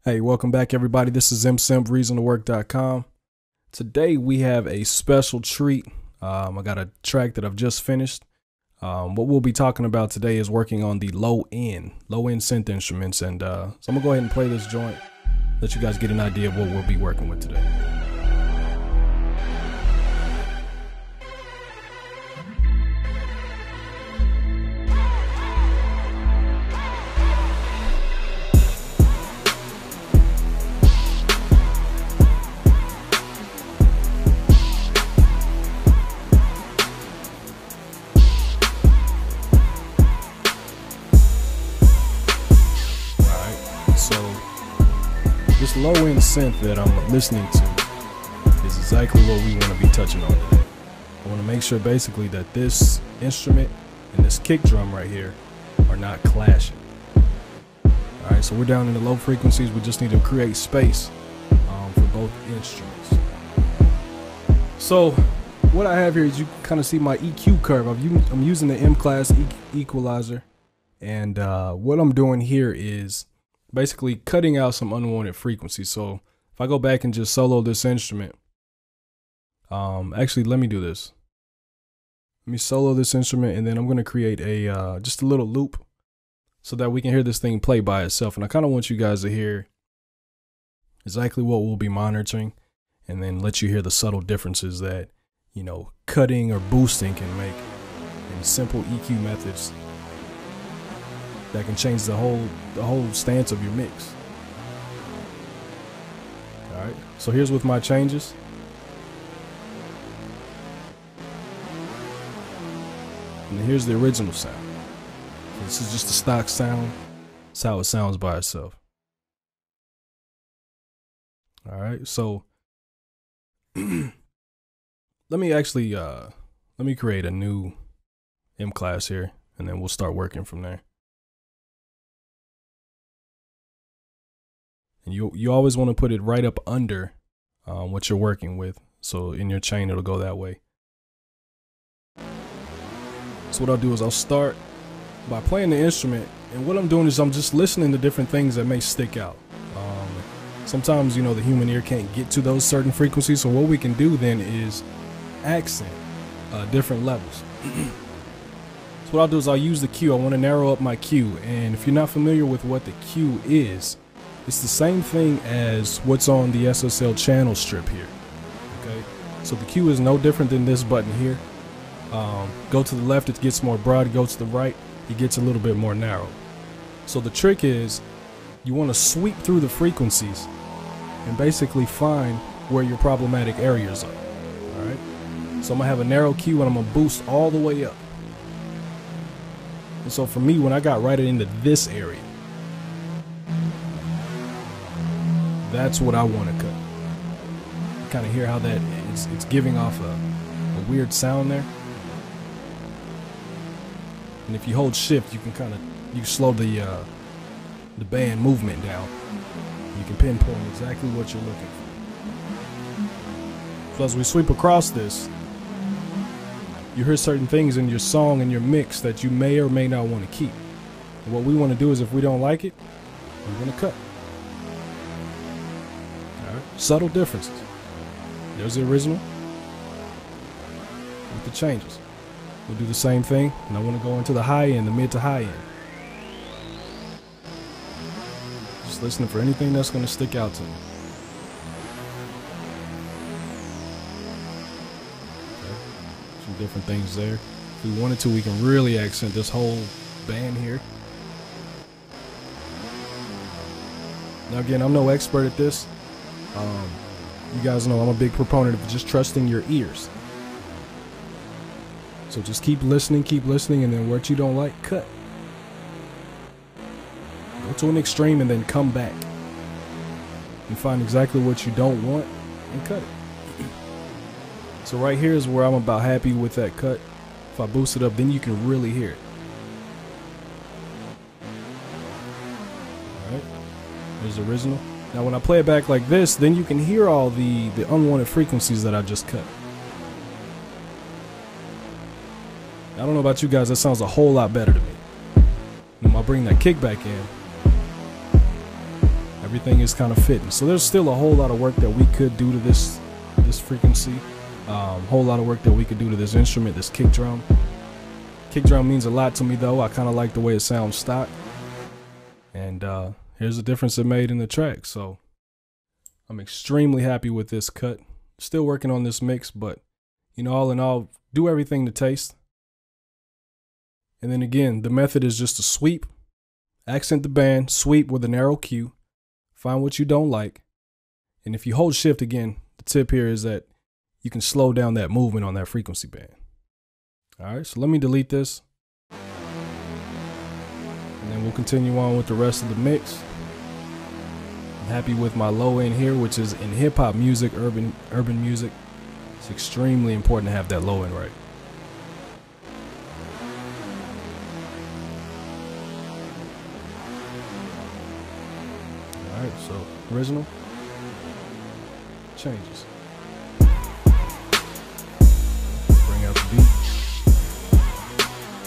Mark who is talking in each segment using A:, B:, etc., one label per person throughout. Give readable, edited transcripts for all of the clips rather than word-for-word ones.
A: Hey, welcome back everybody. This is msimpmusic.com. Today we have a special treat. I got a track that I've just finished. What we'll be talking about today is working on the low-end synth instruments. And so I'm gonna go ahead and play this joint, let you guys get an idea of what we'll be working with today. This low-end synth that I'm listening to is exactly what we want to be touching on today. I want to make sure basically that this instrument and this kick drum right here are not clashing. Alright, so we're down in the low frequencies. We just need to create space for both instruments. So what I have here is you can kind of see my EQ curve. I'm using the M-class equalizer, and what I'm doing here is basically cutting out some unwanted frequencies. So if I go back and just solo this instrument, actually let me do this. Let me solo this instrument, and then I'm going to create a just a little loop so that we can hear this thing play by itself. And I kind of want you guys to hear exactly what we'll be monitoring, and then let you hear the subtle differences that, you know, cutting or boosting can make in simple EQ methods that can change the whole stance of your mix. Alright, so here's with my changes. And here's the original sound. So this is just a stock sound. That's how it sounds by itself. Alright, so let me create a new M class here, and then we'll start working from there. And you always want to put it right up under what you're working with, so in your chain it'll go that way. So what I'll do is I'll start by playing the instrument, and what I'm doing is I'm just listening to different things that may stick out. Sometimes, you know, the human ear can't get to those certain frequencies, so what we can do then is accent different levels. So what I'll do is I'll use the Q. I want to narrow up my Q, and if you're not familiar with what the Q is, it's the same thing as what's on the SSL channel strip here. Okay, so the Q is no different than this button here. Go to the left, it gets more broad. Go to the right, it gets a little bit more narrow. So the trick is you want to sweep through the frequencies and basically find where your problematic areas are. All right, so I'm gonna have a narrow Q, and I'm gonna boost all the way up. And so for me, when I got right into this area, that's what I want to cut. You kind of hear how that it's giving off a weird sound there. And if you hold shift, you can slow the band movement down. You can pinpoint exactly what you're looking for. So as we sweep across this, you hear certain things in your song and your mix that you may or may not want to keep. And what we want to do is, if we don't like it, we're going to cut. Subtle differences. There's the original with the changes. We'll do the same thing, and I want to go into the high end, the mid to high end. Just listening for anything that's going to stick out to me. Okay. Some different things there. If we wanted to, we can really accent this whole band here. Now again, I'm no expert at this. You guys know I'm a big proponent of just trusting your ears. So just keep listening, and then what you don't like, cut. Go to an extreme and then come back and find exactly what you don't want and cut it. So right here is where I'm about happy with that cut. If I boost it up, then you can really hear it. Alright, there's the original. Now when I play it back like this, then you can hear all the unwanted frequencies that I just cut. I don't know about you guys, that sounds a whole lot better to me. And I'll bring that kick back in. Everything is kind of fitting. So there's still a whole lot of work that we could do to this frequency. Whole lot of work that we could do to this instrument, this kick drum. Kick drum means a lot to me though. I kind of like the way it sounds stock. And here's the difference it made in the track. So I'm extremely happy with this cut. Still working on this mix, but you know, all in all, do everything to taste. And then again, the method is just to sweep, accent the band, sweep with a narrow Q, find what you don't like. And if you hold shift again, the tip here is that you can slow down that movement on that frequency band. All right, so let me delete this. And then we'll continue on with the rest of the mix. I'm happy with my low end here, which is in hip hop music, urban music. It's extremely important to have that low end right. All right, so original changes. Bring out the beat.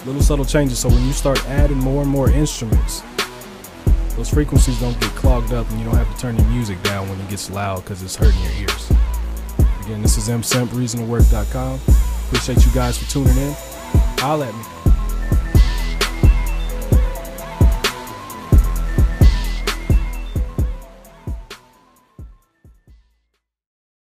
A: Little subtle changes, so when you start adding more and more instruments, those frequencies don't get clogged up and you don't have to turn your music down when it gets loud because it's hurting your ears. Again, this is msimpmusic.com. Appreciate you guys for tuning in. Holla at me.